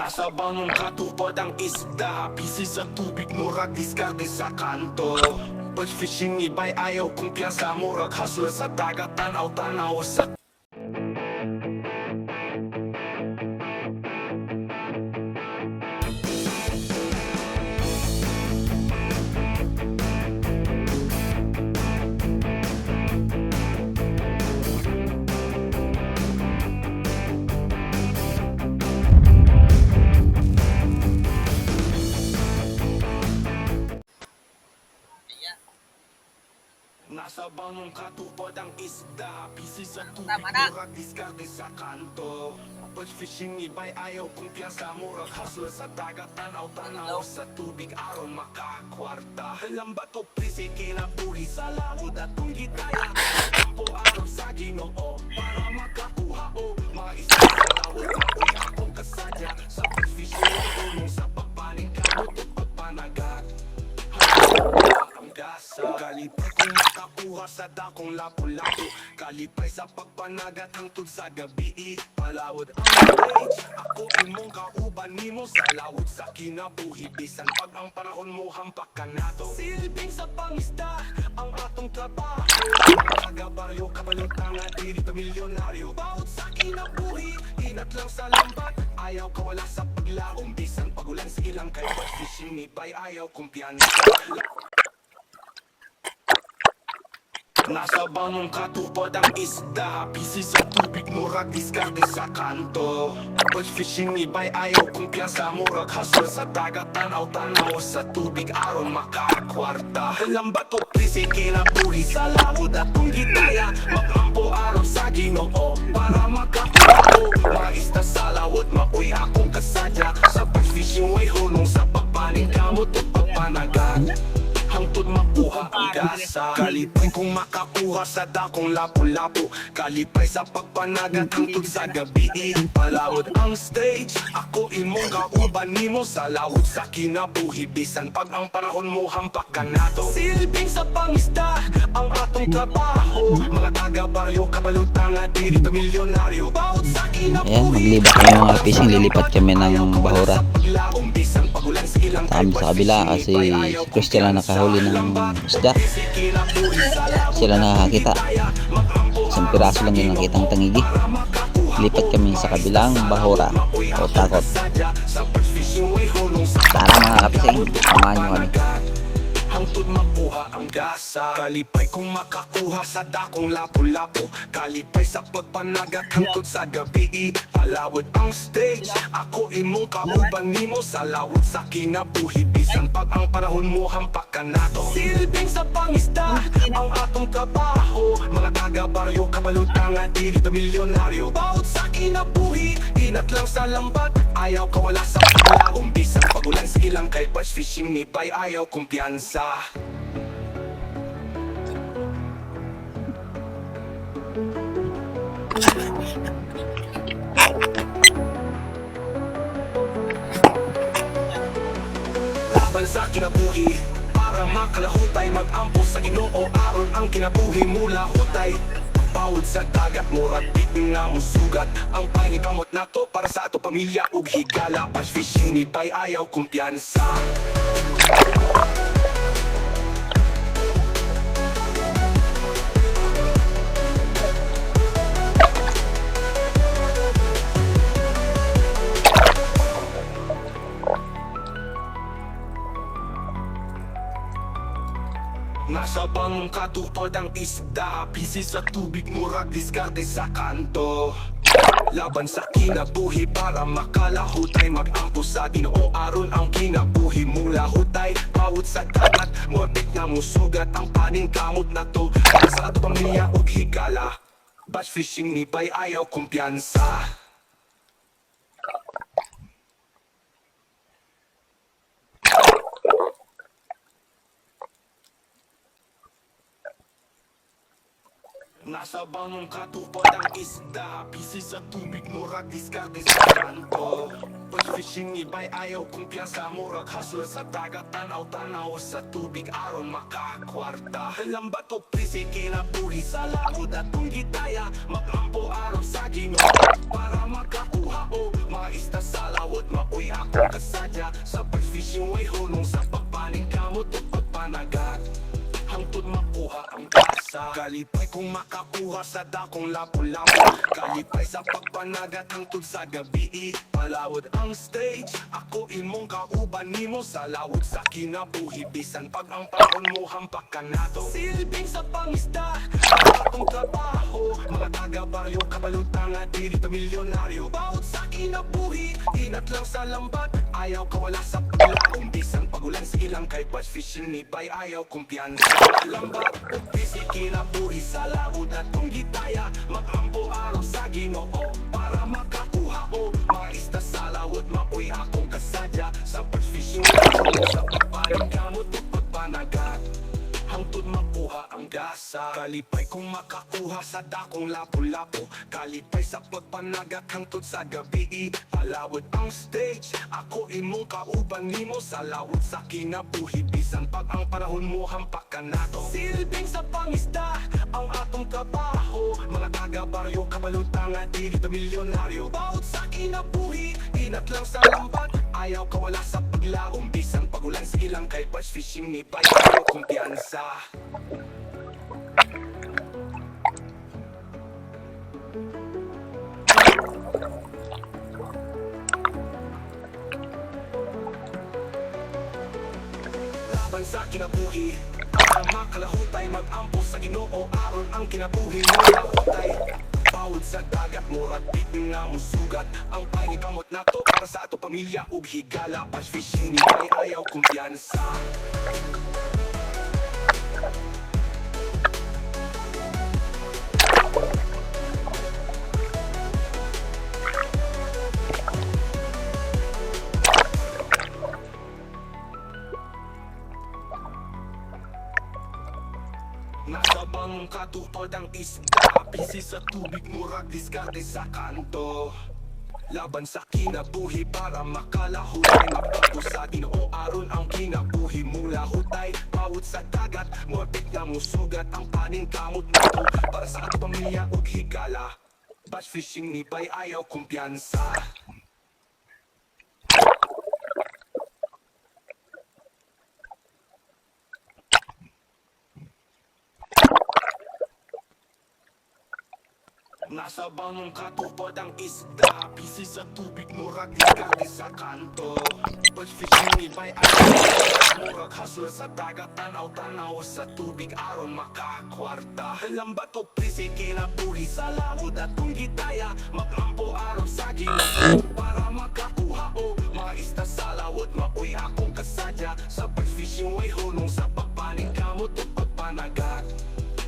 Nasa bangong katupad ang isda, busy sa tubig, murag diskarte sa kanto. Pag fishing iba'y ayaw, kumpiyansa, murag hustler sa dagat, tanaw-tanaw sa Nasa bangong katupad ang isda, busy sa tubig, murag diskarte sa kanto. Pag fishing iba'y ayaw, kumpiyansa, murag hustler sa dagat, tanaw-tanaw sa tubig, aron makakwarta. Halambat o prisi, kinabuhi sa lawod at kung gitaya, kampo aron sa Ginoo para makakuha o mga isa sa lawod. Ako'y akong kasadya sa pag-fishing, tulong sa pagpaning kamot at pagpanagat. Kalipay kung makakuha sa dakong lapu-lapu, kalipay sa pagpanagat hangtod sa gabi, palawod ang stage. Ako imong kauban nimo sa lawod sa kinabuhi, bisan pag ang panahon mo hampak ka nato. Silbing sa pangisda ang atong trabaho, taga-baryo, kabalutang at diri milyonaryo. Bawat sa kinabuhi, inat lang sa lambat, ayaw kawala sa paglaom, bisan pagulan sa ilang kay fishing iba'y ayaw kumpiyansa. Nasa bangong katupad ang isda, busy sa tubig, murag diskarte sa kanto. Pag fishing iba'y ayaw, kumpiyansa, murag hustler sa dagat, tanaw-tanaw sa tubig, aron makakwarta. Halambat o prisi, kinabuhi sa lawod at kung gitaya, makampo aron sa Ginoo para makakuha o mga isda sa lawod. Makoy akong kasadya sa pag-fishing, way hulong sa pagpaning kamot at pagpanagat, hangtod makuha ang gasa. Kalipay kung makakuha sa dakong lapu-lapu, kalipay sa pagpanagat hangtod sa gabi, palawod ang stage. Ako imong kauban nimo sa lawod sa kinabuhi, bisan pag ang panahon mo hampak ka nato. Silbing sa pangisda ang atong trabaho, mga taga-baryo, kabalutang at diri milyonaryo. Bawat sa kinabuhi, Ayan, magliba kami mga fishing, lilipat kami ng bahura. Kami sa kabila kasi si Christian lang nakahuli ng isda. Sila nakakita. Isang piraso lang yung nakitang tangigi. Lipat kami sa kabilang bahura o takot. Tara mga kapising, samahan nyo kami. Hangtod makuha ang gasa. Kalipay kung makakuha sa dakong lapu-lapu, kalipay sa pagpanagat hangtod sa gabi, palawod ang stage. Ako imong kauban nimo sa lawod sa kinabuhi, bisan pag ang panahon mo hampak ka nato. Silbing sa pangisda ang atong trabaho, mga taga-baryo, kabalutang at diri milyonaryo. Bawat sa kinabuhi, inat lang sa lambat, ayaw kawala sa paglaom, bisan pagulan sa ilang kay bass fishing iba'y ayaw kumpiyansa. Laban sa kinabuhi para makalahutay, mag-ampo sa Ginoo aron ang kinabuhi mula hutay. Bawod sa dagat, murag biting nga musugat ang pangikamot nato para sa ato pamilya ug higala. Bass fishing iba'y ayaw kumpiyansa. Nasa bangong katupad ang isda, busy sa tubig, murag diskarte sa kanto. Laban sa kinabuhi para makalahutay, mag-ampo sa Ginoo aron ang kinabuhi mula hutay. Bawod sa dagat, muabit nga musugat ang paning kamot na to para sa ato pamilya ug higala. Bass fishing iba'y ayaw kumpiyansa. Nasa bangong katupad ang isda, busy sa tubig, murag diskarte sa kanto. Pag fishing iba'y ayaw kumpiyansa, murag hustler sa dagat, tanaw-tanaw sa tubig, aron makakwarta. Halambat o prisi, kinabuhi sa lawod at kung gitaya, makampo aron sa Ginoo para makakuha o mga isda sa lawod. Makoy kasadya sa pag-fishing way hunong sa pagpaning kamot at pagpanagat hangtod makuha ang gasa. Kalipay kung makakuha sa dakong lapu-lapu, kalipay sa pagpanagat hangtod sa gabi. Palawod ang stage, ako imong kauban nimo sa lawod sa kinabuhi. Bisan pag ang panahon mo hampak ka nato, silbing sa pangisda ang atong trabaho. Mga taga-baryo, kabalutang at diri pamilyonaryo. Bawat sa kinabuhi, inat lang sa lambat, ayaw kawala sa paglaong. Bisan pagulan sa ilang kay bass fishing ni bay, ayaw kumpiyansa. Lambat o busy kinabuhi sa lawod at kung gitaya, magampo araw sa Ginoo para makakuha o mga isda sa lawod. Mapuy akong kasadya sa pag-fishing sa pagpaling kamot at pagpanagat hangtod makuha ang gasa. Kalipay kung makakuha sa dakong lapu-lapu, kalipay sa pagpanagat hangtod sa gabi. Palawod ang stage, ako imong kauban nimo sa lawod sa kinabuhi. Bisan pag ang panahon mo hampak ka nato, silbing sa pangisda ang atong trabaho. Mga taga-baryo, kabalutang at diri pamilyonaryo. Bawat sa kinabuhi, inat lang sa lambat, ayaw kawala sa paglaong. Bisan pagulan sa ilang kay bass fishing ni bay, ayaw kumpiyansa. Laban sa kinabuhi, para makalahutay, mag-ampo sa Ginoo aron ang kinabuhi mo lahutay. Bawod sa dagat, murag bitin nga musugat ang pangikamot nato para sa ato pamilya ug higala. Bass fishing ni bay, ayaw kumpiyansa. Nasa bangong katupad ang isda, busy sa tubig, murag diskarte sa kanto. Laban sa kinabuhi para makalahutay, magbago sa Ginoo aron ang kinabuhi mula hutay. Bawod sa dagat, morbid nga musugat ang paning kamot nato para sa ato pamilya ug higala. Bass fishing ni bay, ayaw kumpiyansa. Nasa bangong katupad ang isda, busy sa tubig, murag diskarte sa kanto. Bass fishing ni bay, murag hustle sa dagat, tanaw-tanaw sa tubig aron makakwarta. Lambat o prisi kinabuhi sa lawod at kung gitaya, magampo aron sa Ginoo para makakuha o mga isda sa lawod. Mapuy akong kasadya sa bass fishing way hunong sa pagpaning kamot at pagpanagat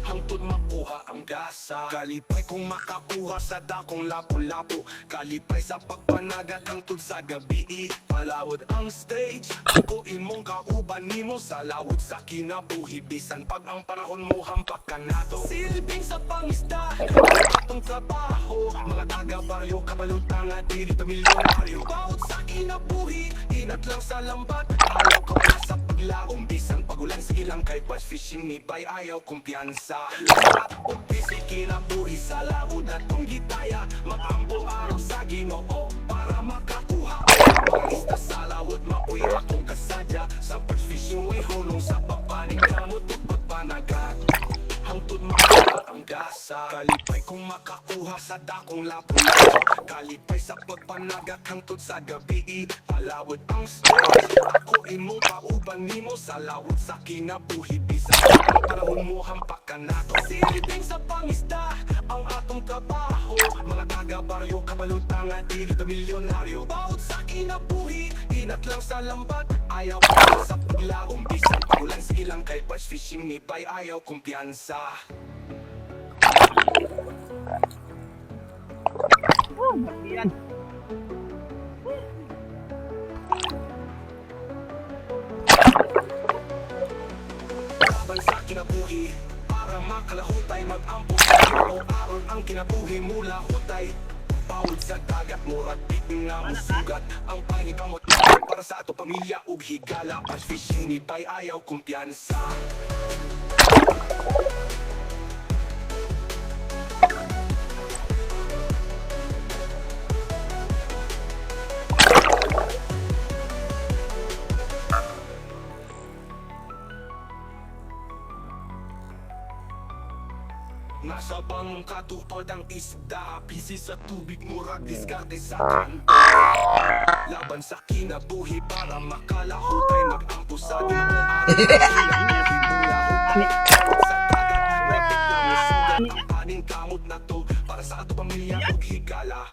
hangtod makuha ang gasa. Kalipay kung makakuha sa dakong lapu-lapu, kalipay sa pagpanagat hangtod sa gabi. Palawod ang stage, ako imong kauban nimo sa lawod sa kinabuhi. Bisan pag ang panahon mo hampak ka nato, silbing sa pangisda ang atong trabaho. Mga taga-baryo, kabalutang at diri pamilyonaryo. Bawat sa kinabuhi, inat lang sa lambat, ayaw kawala sa paglaong. Bisan pagulan sa ilang kay bass fishing ni bay, ayaw kumpiyansa. Lahat o busy kinabuhi sa lawod at kung gitaya, mag-ampo araw sa Ginoo para makakuha ang isda sa lawod. Mapuy akong kasadya sa bass fishing way hunong sa pagpaning kamot at pagpanagat hangtod makuha ang gasa. Kalipay kung makakuha sa dakong lapu-lapu, kalipay sa pagpanagat hangtod sa gabi. Palawod ang stage, ako imong kauban nimo sa lawod sa kinabuhi. Bisan ang panahon mo hampak ka nato, silbing sa pangisda ang atong trabaho. Mga taga-baryo, kabalutang at diri pamilyonaryo. Bawod sa kinabuhi, inat lang sa lambat, ayaw ka sa paglaong. Bisan pagulan sa ilang kay bass fishing ni bay, ayaw kumpiyansa. Yan. Laban sa kinabuhi, para makalahutay, mag-ampo sa Ginoo aron ang kinabuhi mula hutay. Bawod sa dagat, murag bitin nga musugat ang pangikamot nato para sa ato pamilya ug higala. Bass fishing ni bay, ayaw kumpiyansa. Nasa bangka tupad ang isda, busy sa tubig, murag diskarte sa kanto. Laban sa kinabuhi para makalahutay, mag-ampo sa ginoo aning kamot na to para sa ato pamilya ug higala.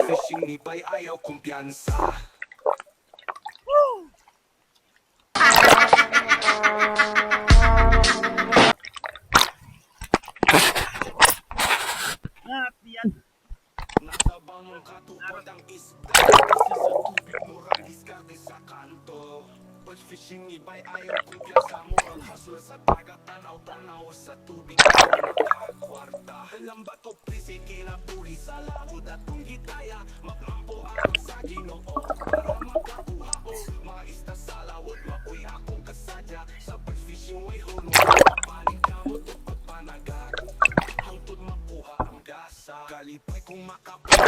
Fishing ni bay ayaw kumpiyansa. Yan. Nasa bangka tupad ang isda, busy sa tubig, murag diskarte sa kanto. Pag fishing ni bay ayaw kumpiyansa, murag hustle sa dagat, tanaw-tanaw sa tubig, makakwarta. Lambat o prisi, kinabuhi sa laod at kung gitaya, maglampo ang sa ginoo para makakuha o mga isda sa lawod. Makoy akong kasadya sa pag-fishing way huno, panig kamot o pagpanagat, hangtod makuha ang gasa. Kalipay kung makapuha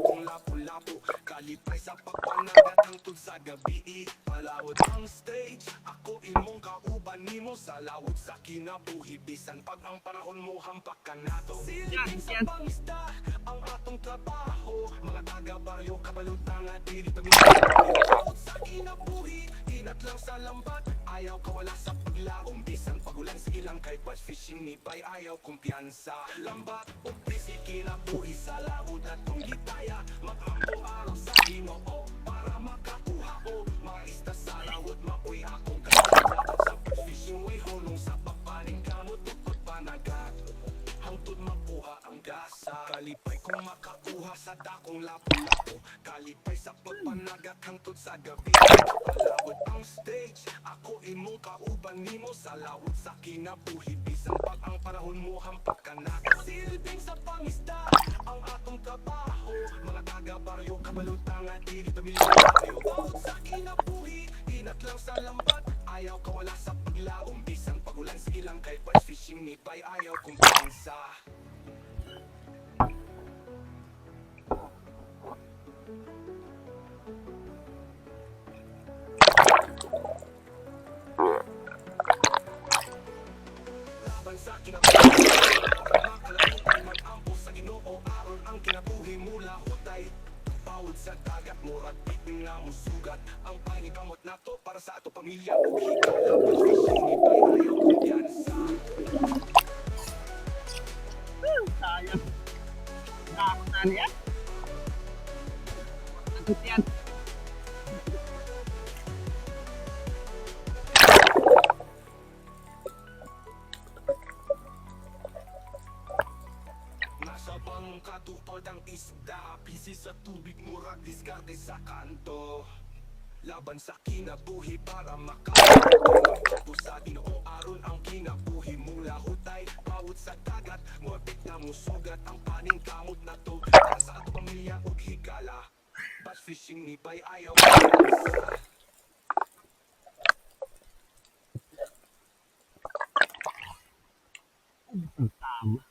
kung lapu-lapu, kalipay sa pagpanagat hangtod sa gabi. Palawod ang stage, ako imong kauban nimo sa lawod sa kinabuhi, bisan pag ang panahon mo hampak ka nato. Silipin sa pangisda ang atong trabaho, mga taga-baryo kabalutang at dili pamilya sa kinabuhi, inat lang sa lambat, ayaw kawala sa paglaom, bisan pagulan sa ilang kay bass fishing ni bay ayaw kumpiyansa. Lambat o prisi, kinabuhi sa lawod at kung gitaya, mag-ampo araw sa ginoo para makakuha o mga isda sa lawod. Makoy akong kasadya sa pag-fishing way hulong sa papaning kamot o pagpanagat, hangtod makuha ang gasa. Kalipay kung makakuha sa dakong lapu-lapu, kalipay sa pagpanagat hangtod sa gabi. Palawod ang stage, ako imong kauban nimo sa lawod sa kinabuhi, bisan pag ang panahon mo hampak ka na. Silbing sa pangisda ang atong trabaho, mga taga-baryo kabalutang at dili pamilya tayo. Bawod sa kinabuhi, inat lang sa lambat, ayaw kawala sa paglaom, bisan pagulan sa ilang kay bass fishing ni bay ayaw kumpiyansa. Laban sa kinabuhi, makalabutan, mag-ampo sa ginoo aron ang kinabuhi mula hutay. Bawod sa dagat, murag biting na musugat, ang panikamot na to para sa ato pamilya ug higala. Pag-fishing ni bay ayaw kumpiyansa. Sayang. Nakakot na niya. Nakakot yan. Nasa bangka tupad ang isda, busy sa tubig, murag diskarte sa kanto. Laban sa kinabuhi para makakuha sa ginoo aron ang kinabuhi mula hutay. Bawod sa dagat, muabit na musugat, ang paning kamot na to para sa ato pamilya ug higala. Bass fishing ni bay ayaw kumpiyansa. Ang tama.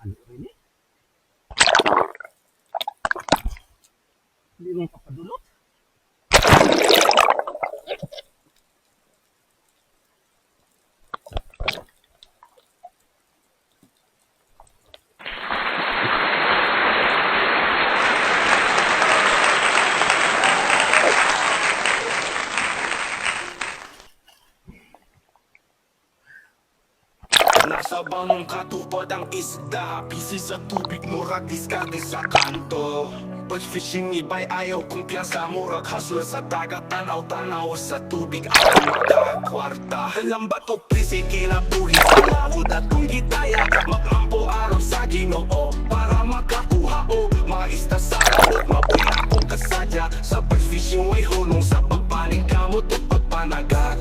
Ano rin eh. Hindi mo papadulot. Nasa bangong katupad ang isda, busy sa tubig, murag diskarte sa kanto. But fishing iba'y ayaw kumpiyansa, murag hustle sa dagat, tanaw-tanaw sa tubig, ayaw magkakwarta. Lambat o prisi, kinabuhi sa lawod at kung gitaya, maglampo araw sa Ginoo para makakuha o mga isda sa lawod. Mabuhi akong kasadya sa pag-fishing, way hulong sa pagpaning kamot o pagpanagat.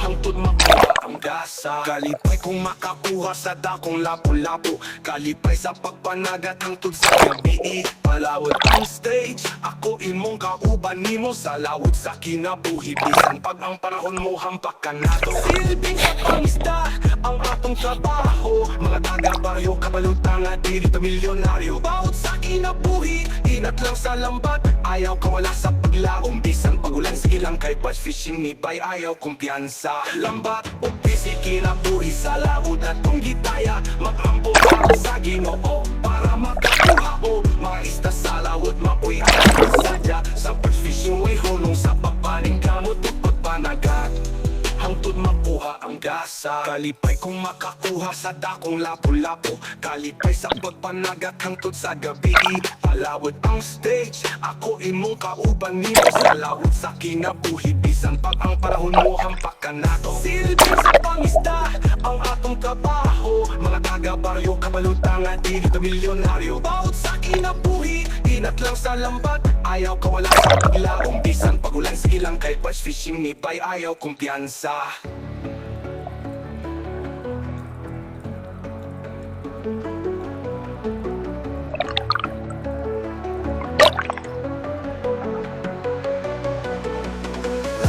Hangtod makuha ang gasa, kalipay kung makakuha sa dakong lapu-lapu, kalipay sa pagpanagat hangtod sa gabi. Palawod ang stage, ako imong kauban nimo sa lawod sa kinabuhi. Bisan pag ang panahon mo hampak ka nato, silbing sa pangisda ang atong trabaho. Mga taga-baryo, kabalutang at dito milyonaryo. Bawat sa kinabuhi, inat lang sa lambat, ayaw kawala sa paglaong. Bisan pagulan silang kay bass fishing, nibay ayaw kumpiyansa. Lambat o busy, kinabuhi sa lawod at kung gitaya, maglampo para sa Ginoo para makakuha o mga isda sa lawod. Mapuy ang kasadya sa pag-fishing, way hulong sa pagpaning kamot o pagpanagat. Hangtod makuha ang gasa, kalipay kung makakuha sa dakong lapu-lapu, kalipay sa pagpanagat hangtod sa gabi. Palawod ang stage, ako imong kauban nimo sa lawod sa kinabuhi. Bisan pag ang panahon mo hampak ka nato, silbing sa pangisda ang atong trabaho. Mga taga-baryo, kabalutang at dito milyonaryo. Bawat sa kinabuhi, inat lang sa lambat, ayaw kawala sa paglaong. Bisan pagulan silang kay bass fishing, nibay ayaw kumpiyansa.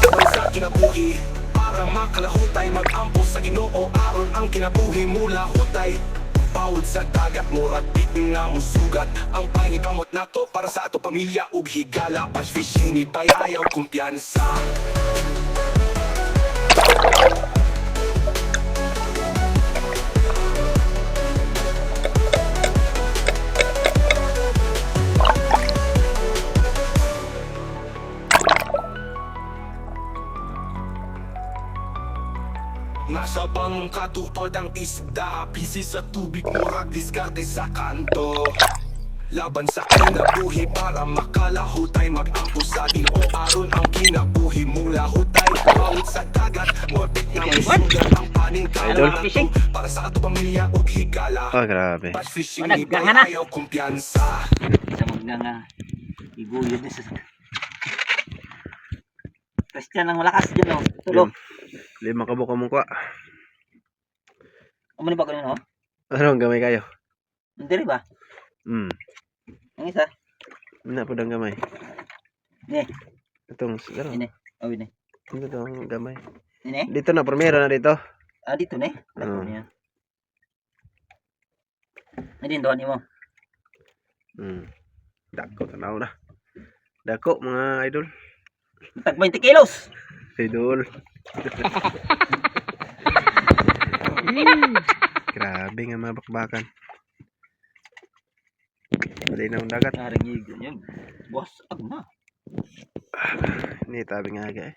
Laban sa kinabuhi, para makalahutay, mag-ampo sa Ginoo aron ang kinabuhi mula hutay. Bawod sa dagat, murag bitin nga musugat ang pangikamot nato para sa ato pamilya ug higala. Bass fishing, nibay ayaw kumpiyansa. Nasa bangong katupad ang isda, busy sa tubig, murag diskarte sa kanto. Laban sa kinabuhi para makalahutay, mag-ampo sa Ginoo aron ang kinabuhi mula hutay. Bawat sa dagat, morbid nga musugat ang paning kamot nato para sa ato pamilya ug higala. Oh, grabe. Bass fishing, Wala, iba'y ganga na. ayaw kumpiyansa. Sa mga iguyod na sa... Christian ang malakas dyan o. Tulo. Lima ka buka mong kwa. Umani ba ganun o? Ano ang gamay kayo? Hindi rin ba? Hmm. Ang isa. Na po dang gamay. Ne, Itong ano? ini. Oh, ini. Ito dang gamay. Ini. Dito na primero na dito. Ah, dito ne. Dako Hmm. niya. Hindi doon mo. Dako tanaw na. Dako mga idol. Tag 20 kilos. Idol. Grabe nga mga bakbakan. Malinaw ang dagat. Naringig yun. Boss, agma. Ini tabi nga aga eh.